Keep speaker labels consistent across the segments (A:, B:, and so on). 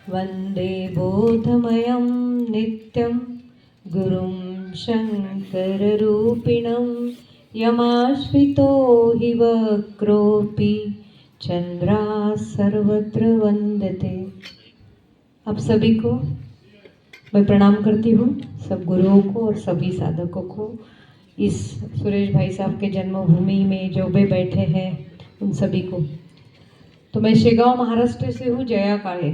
A: वन्दे बोधमयं नित्यं गुरुं शङ्कररूपिणं यमाश्रितो हि वक्रोऽपि चन्द्राः सर्वत्र वन्दते। आप सभी को मैं प्रणाम करती हूँ, सब गुरुओं को और सभी साधकों को। इस सुरेश भाई साहब के जन्मभूमि में जो भी बैठे हैं उन सभी को। तो मैं शेगांव महाराष्ट्र से हूँ, जया काळे।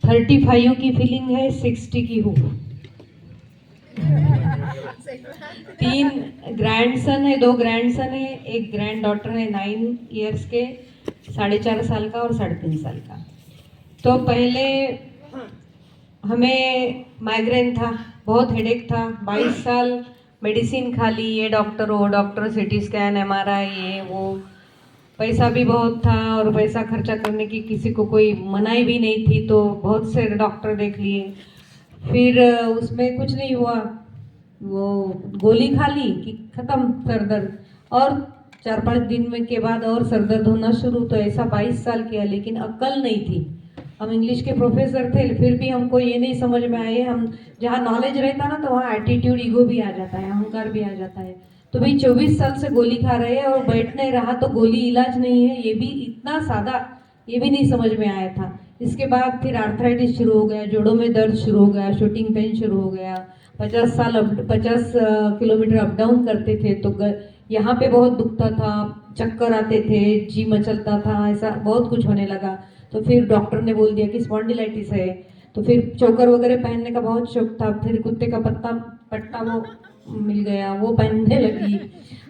A: 35 की फीलिंग है, 60 की हूँ। 3 ग्रैंडसन है, 2 ग्रैंडसन है, एक ग्रैंड डॉटर है 9 इयर्स के, 4.5 साल का और 3.5 साल का। तो पहले हमें माइग्रेन था, बहुत हेडेक था। 22 साल मेडिसिन खा ली, ये डॉक्टर वो डॉक्टर, सिटी स्कैन MRI ये वो, पैसा भी बहुत था और पैसा खर्चा करने की किसी को कोई मनाही भी नहीं थी। तो बहुत से डॉक्टर देख लिए, फिर उसमें कुछ नहीं हुआ। वो गोली खा ली कि खत्म सर दर्द, और 4-5 दिन में के बाद और सर दर्द होना शुरू। तो ऐसा 22 साल किया, लेकिन अक्ल नहीं थी। हम इंग्लिश के प्रोफेसर थे, फिर भी हमको ये नहीं समझ में आए। हम जहाँ नॉलेज रहता ना, तो वहाँ एटीट्यूड, ईगो भी आ जाता है, अहंकार भी आ जाता है। तो भाई 24 साल से गोली खा रहे हैं और बैठ नहीं रहा, तो गोली इलाज नहीं है, ये भी इतना सादा, ये भी नहीं समझ में आया था। इसके बाद फिर आर्थराइटिस शुरू हो गया, जोड़ों में दर्द शुरू हो गया, शूटिंग पेन शुरू हो गया। 50 किलोमीटर अप डाउन करते थे, तो यहाँ पे बहुत दुखता था, चक्कर आते थे, जी मचलता था, ऐसा बहुत कुछ होने लगा। तो फिर डॉक्टर ने बोल दिया कि स्पॉन्डिलाइटिस है। तो फिर चोकर वगैरह पहनने का बहुत शौक था, फिर कुत्ते का पट्टा वो मिल गया, वो पहनने लगी।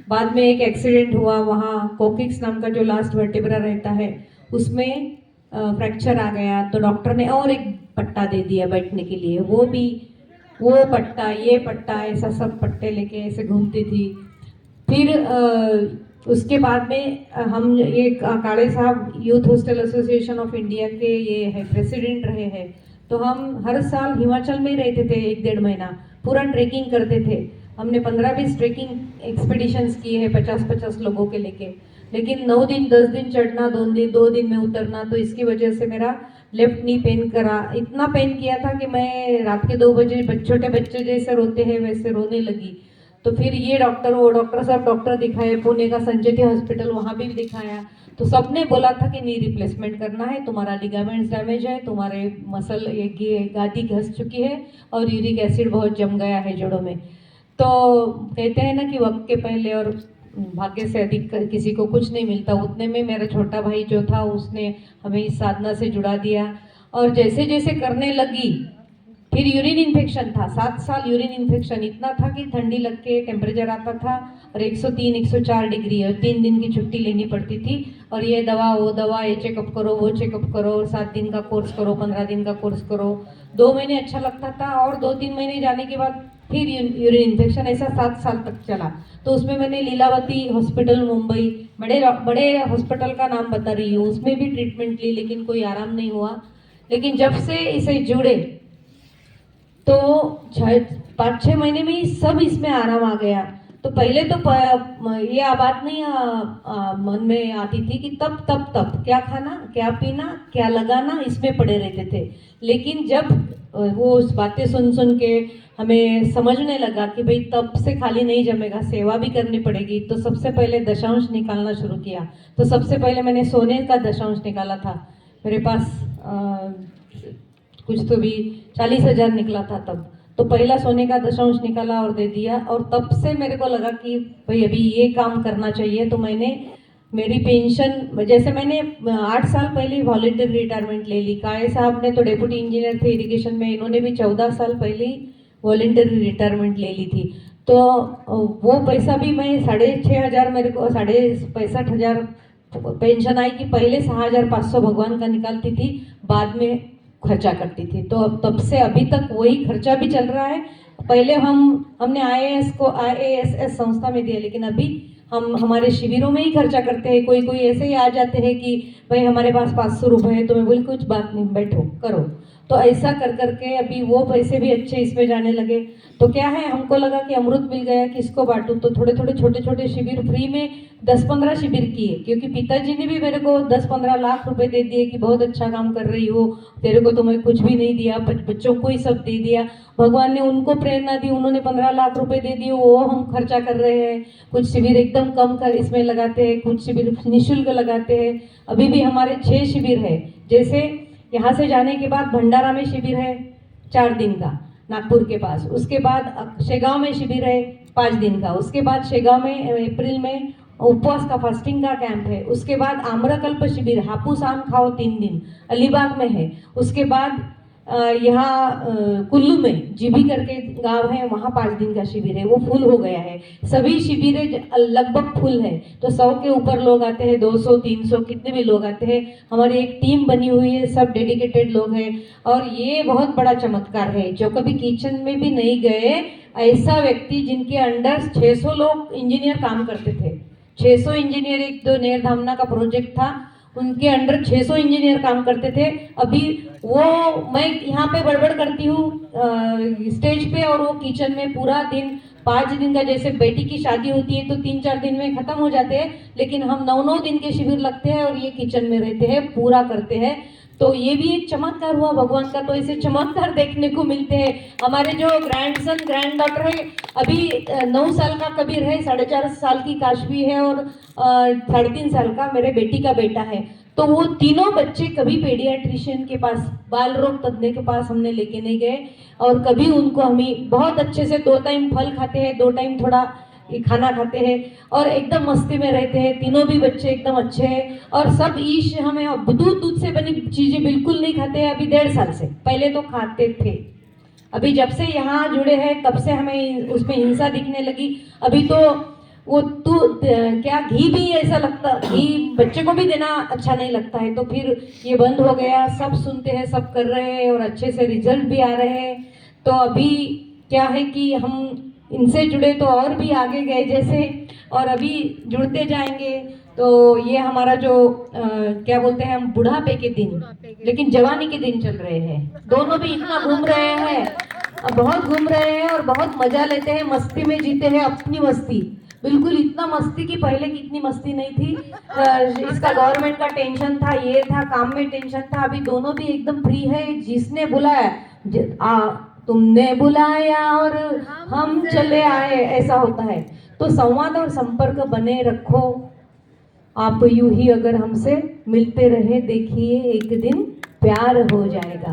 A: बाद में एक एक्सीडेंट हुआ, वहाँ कोकिक्स नाम का जो लास्ट वर्टेब्रा रहता है उसमें फ्रैक्चर आ गया। तो डॉक्टर ने और एक पट्टा दे दिया बैठने के लिए, वो भी, वो पट्टा ये पट्टा, ऐसा सब पट्टे लेके ऐसे घूमती थी। फिर उसके बाद में हम ये काळे साहब youth hostel association of India के ये है प्रेसिडेंट रहे हैं। तो हम हर साल हिमाचल में रहते थे 1-1.5 महीना, पूरा ट्रेकिंग करते थे। हमने 15-20 ट्रेकिंग एक्सपीडिशंस किए हैं 50-50 लोगों के लेके। लेकिन 9 दिन 10 दिन चढ़ना, 2 दिन में उतरना, तो इसकी वजह से मेरा लेफ्ट नी पेन करा, इतना पेन किया था कि मैं रात के 2 बजे छोटे बच्चे जैसे रोते हैं वैसे रोने लगी। तो फिर ये डॉक्टर वो डॉक्टर, सब डॉक्टर दिखाए, पुणे का संजय हॉस्पिटल वहाँ भी दिखाया। तो सबने बोला था कि नी रिप्लेसमेंट करना है, तुम्हारा लिगामेंट्स डैमेज है, तुम्हारे मसल ये गादी घस चुकी है और यूरिक एसिड बहुत जम गया है जोड़ों में। तो कहते हैं ना कि वक्त के पहले और भाग्य से अधिक किसी को कुछ नहीं मिलता। उतने में मेरा छोटा भाई जो था उसने हमें इस साधना से जुड़ा दिया, और जैसे जैसे करने लगी, फिर यूरिन इन्फेक्शन था, 7 साल यूरिन इन्फेक्शन इतना था कि ठंडी लग के टेम्परेचर आता था और 103-104 डिग्री, और 3 दिन की छुट्टी लेनी पड़ती थी। और ये दवा वो दवा, ये चेकअप करो वो चेकअप करो, 7 दिन का कोर्स करो, 15 दिन का कोर्स करो। 2 महीने अच्छा लगता था, और 2-3 महीने जाने के बाद फिर यूरिन इन्फेक्शन, ऐसा 7 साल तक चला। तो उसमें मैंने लीलावती हॉस्पिटल मुंबई, बड़े बड़े हॉस्पिटल का नाम बता रही हूँ, उसमें भी ट्रीटमेंट ली, लेकिन कोई आराम नहीं हुआ। लेकिन जब से इसे जुड़े तो 5-6 महीने में ही सब इसमें आराम आ गया। तो पहले तो ये बात नहीं मन में आती थी कि तब तब तब क्या खाना क्या पीना क्या लगाना, इसमें पड़े रहते थे। लेकिन जब वो उस बातें सुन सुन के हमें समझने लगा कि भाई तब से खाली नहीं जमेगा, सेवा भी करनी पड़ेगी, तो सबसे पहले दशांश निकालना शुरू किया। तो सबसे पहले मैंने सोने का दशांश निकाला था। मेरे पास कुछ तो भी 40,000 निकला था तब। तो पहला सोने का दशांश निकाला और दे दिया, और तब से मेरे को लगा कि भाई अभी ये काम करना चाहिए। तो मैंने मेरी पेंशन, जैसे मैंने 8 साल पहले वॉलंटियर रिटायरमेंट ले ली। काळे साहब ने तो डेप्यूटी इंजीनियर थे इरिगेशन में, इन्होंने भी 14 साल पहले ही वॉलंटियर रिटायरमेंट ले ली थी। तो वो पैसा भी मैं 6,500, मेरे को 65,000 पेंशन आई कि पहले 6,500 भगवान का निकालती थी, बाद में खर्चा करती थी। तो अब तब से अभी तक वही खर्चा भी चल रहा है। पहले हमने IAS को IASS संस्था में दिया, लेकिन अभी हम हमारे शिविरों में ही खर्चा करते हैं। कोई कोई ऐसे ही आ जाते हैं कि भाई हमारे पास 500 रुपये है, तो मैं बोली कुछ बात नहीं, बैठो करो। तो ऐसा कर करके अभी वो पैसे भी अच्छे इसमें जाने लगे। तो क्या है, हमको लगा कि अमृत मिल गया, किसको बांटूं, तो थोड़े थोड़े छोटे छोटे शिविर फ्री में 10-15 शिविर किए, क्योंकि पिताजी ने भी मेरे को 10-15 लाख रुपए दे दिए कि बहुत अच्छा काम कर रही हो, तेरे को तो मैं कुछ भी नहीं दिया, बच्चों को ही सब दे दिया। भगवान ने उनको प्रेरणा दी, उन्होंने 15 लाख रुपए दे दिए, वो हम खर्चा कर रहे हैं। कुछ शिविर एकदम कम कर इसमें लगाते हैं, कुछ शिविर निःशुल्क लगाते हैं। अभी भी हमारे 6 शिविर है। जैसे यहाँ से जाने के बाद भंडारा में शिविर है 4 दिन का, नागपुर के पास। उसके बाद शेगांव में शिविर है 5 दिन का। उसके बाद शेगांव में अप्रैल में उपवास का फास्टिंग का कैंप है। उसके बाद आम्रकल्प शिविर, हापूस आम खाओ 3 दिन, अलीबाग में है। उसके बाद यहाँ कुल्लू में जीबी करके गांव है, वहाँ 5 दिन का शिविर है, वो फुल हो गया है। सभी शिविरें लगभग फुल है। तो 100 के ऊपर लोग आते हैं, 200 300 कितने भी लोग आते हैं। हमारी एक टीम बनी हुई है, सब डेडिकेटेड लोग हैं। और ये बहुत बड़ा चमत्कार है, जो कभी किचन में भी नहीं गए, ऐसा व्यक्ति जिनके अंडर 600 लोग इंजीनियर काम करते थे। 600 इंजीनियर, एक दो नेरधामना का प्रोजेक्ट था, उनके अंडर 600 इंजीनियर काम करते थे। अभी वो, मैं यहाँ पे बड़बड़ करती हूँ स्टेज पे, और वो किचन में पूरा दिन 5 दिन का, जैसे बेटी की शादी होती है तो 3-4 दिन में खत्म हो जाते हैं, लेकिन हम 9-9 दिन के शिविर लगते हैं और ये किचन में रहते हैं, पूरा करते हैं। तो ये भी एक चमत्कार हुआ भगवान का। तो ऐसे चमत्कार देखने को मिलते हैं। हमारे जो ग्रैंडसन ग्रैंड डॉटर है, अभी 9 साल का कबीर है, 4.5 साल की काशवी है, और 3.5 साल का मेरे बेटी का बेटा है। तो वो तीनों बच्चे कभी पेडियाट्रिशियन के पास, बाल रोग तज्ञ के पास हमने लेके नहीं गए, और कभी उनको हमें बहुत अच्छे से 2 टाइम फल खाते हैं, 2 टाइम थोड़ा खाना खाते हैं, और एकदम मस्ती में रहते हैं। तीनों भी बच्चे एकदम अच्छे हैं। और सब ईश हमें दूध से बनी चीजें बिल्कुल नहीं खाते हैं अभी 1.5 साल से। पहले तो खाते थे, अभी जब से यहाँ जुड़े हैं तब से हमें उसमें हिंसा दिखने लगी। अभी तो वो क्या घी भी ऐसा लगता, घी बच्चे को भी देना अच्छा नहीं लगता है, तो फिर ये बंद हो गया। सब सुनते हैं, सब कर रहे हैं, और अच्छे से रिजल्ट भी आ रहे हैं। तो अभी क्या है कि हम इनसे जुड़े तो और भी आगे गए जैसे, और अभी जुड़ते जाएंगे। तो ये हमारा जो क्या बोलते हैं हम, बुढ़ापे के दिन, लेकिन जवानी के दिन चल रहे हैं। दोनों भी इतना घूम रहे हैं, बहुत घूम रहे हैं, और बहुत मजा लेते हैं, मस्ती में जीते हैं अपनी मस्ती। बिल्कुल इतना मस्ती की पहले की इतनी मस्ती नहीं थी। इसका गवर्नमेंट का टेंशन था, ये था, काम में टेंशन था। अभी दोनों भी एकदम फ्री है। जिसने बुलाया, तुमने बुलाया और हम चले आए, ऐसा होता है। तो संवाद और संपर्क बने रखो। आप यूं ही अगर हमसे मिलते रहे, देखिए एक दिन प्यार हो जाएगा।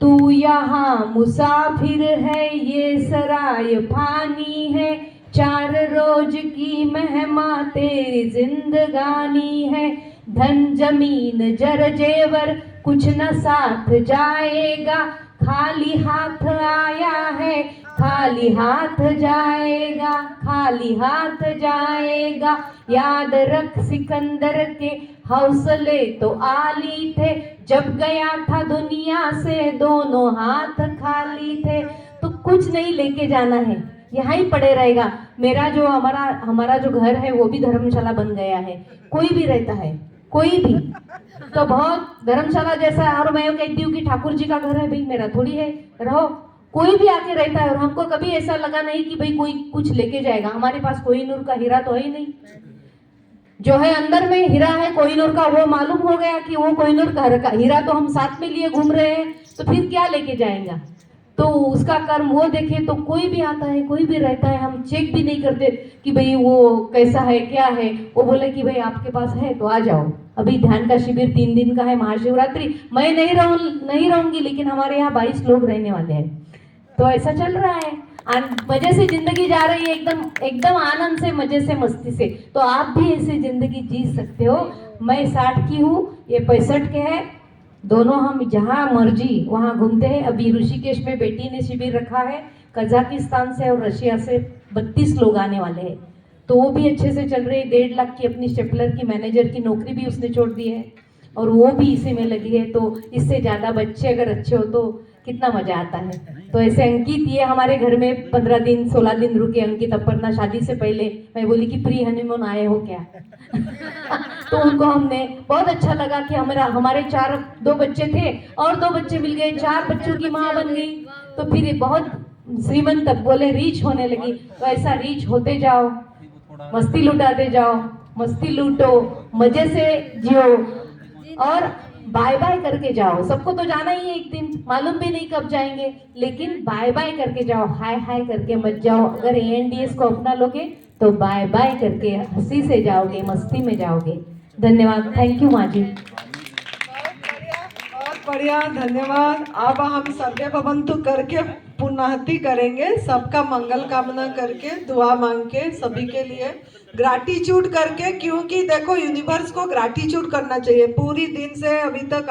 A: तू यहाँ मुसाफिर है, ये सराय फानी है, 4 रोज की मेहमा तेरी जिंदगानी है। धन जमीन जर जेवर कुछ न साथ जाएगा, खाली हाथ आया है, खाली हाथ जाएगा, खाली हाथ जाएगा। याद रख सिकंदर के हौसले तो आली थे, जब गया था दुनिया से दोनों हाथ खाली थे। तो कुछ नहीं लेके जाना है, यहाँ ही पड़े रहेगा। मेरा जो हमारा जो घर है वो भी धर्मशाला बन गया है। कोई भी रहता है, कोई भी, तो बहुत धर्मशाला जैसा है। और मैं कहती हूँ कि ठाकुर जी का घर है, भाई मेरा थोड़ी है, रहो। कोई भी आके रहता है, और हमको कभी ऐसा लगा नहीं कि भाई कोई कुछ लेके जाएगा। हमारे पास कोहिनूर का हीरा तो है ही नहीं, जो है अंदर में हीरा है कोहिनूर का, वो मालूम हो गया कि वो कोहिनूर का हीरा तो हम साथ में लिए घूम रहे हैं, तो फिर क्या लेके जाएगा। तो उसका कर्म वो देखे। तो कोई भी आता है, कोई भी रहता है, हम चेक भी नहीं करते कि भाई वो कैसा है, क्या है। वो बोले कि भाई आपके पास है तो आ जाओ। अभी ध्यान का शिविर 3 दिन का है, महाशिवरात्रि। मैं नहीं रहूंगी, लेकिन हमारे यहाँ 22 लोग रहने वाले हैं। तो ऐसा चल रहा है, मजे से जिंदगी जा रही है, एकदम आनंद से, मजे से, मस्ती से। तो आप भी ऐसे जिंदगी जी सकते हो। मैं 60 की हूँ, ये 65 के है। दोनों हम जहाँ मर्जी वहाँ घूमते हैं। अभी ऋषिकेश में बेटी ने शिविर रखा है, कजाकिस्तान से और रशिया से 32 लोग आने वाले हैं। तो वो भी अच्छे से चल रही है। 1.5 लाख की अपनी स्टेपलर की मैनेजर की नौकरी भी उसने छोड़ दी है, और वो भी इसी में लगी है। तो इससे ज़्यादा बच्चे अगर अच्छे हो तो
B: कितना मजा आता है। तो ऐसे अंकित ये हमारे घर में 15 दिन 16 दिन रुके। अंकित अपर्णा शादी से पहले, मैं बोली कि प्री हनीमून आए हो क्या? तो उनको हमने बहुत अच्छा लगा कि हमारे चार 2 बच्चे थे और 2 बच्चे मिल गए, 4 बच्चों की माँ बन गई। तो फिर ये बहुत श्रीमंत तक बोले रीच होने लगी। तो ऐसा रीच होते जाओ, मस्ती लुटाते जाओ, मस्ती लूटो, मजे से जियो और बाय बाय करके जाओ। सबको तो जाना ही है एक दिन, मालूम भी नहीं कब जाएंगे, लेकिन बाय बाय करके जाओ, हाय हाय करके मत जाओ। अगर एएनडीएस को अपना लोगे तो बाय बाय करके हंसी से जाओगे, मस्ती में जाओगे। धन्यवाद, थैंक यू माँ जी।
C: बहुत बढ़िया, धन्यवाद। अब हम सर्वे भवंतु करके पुनःति करेंगे, सबका मंगल कामना करके, दुआ मांग के, सभी के लिए ग्रैटिट्यूड करके, क्योंकि देखो यूनिवर्स को ग्रैटिट्यूड करना चाहिए। पूरी दिन से अभी तक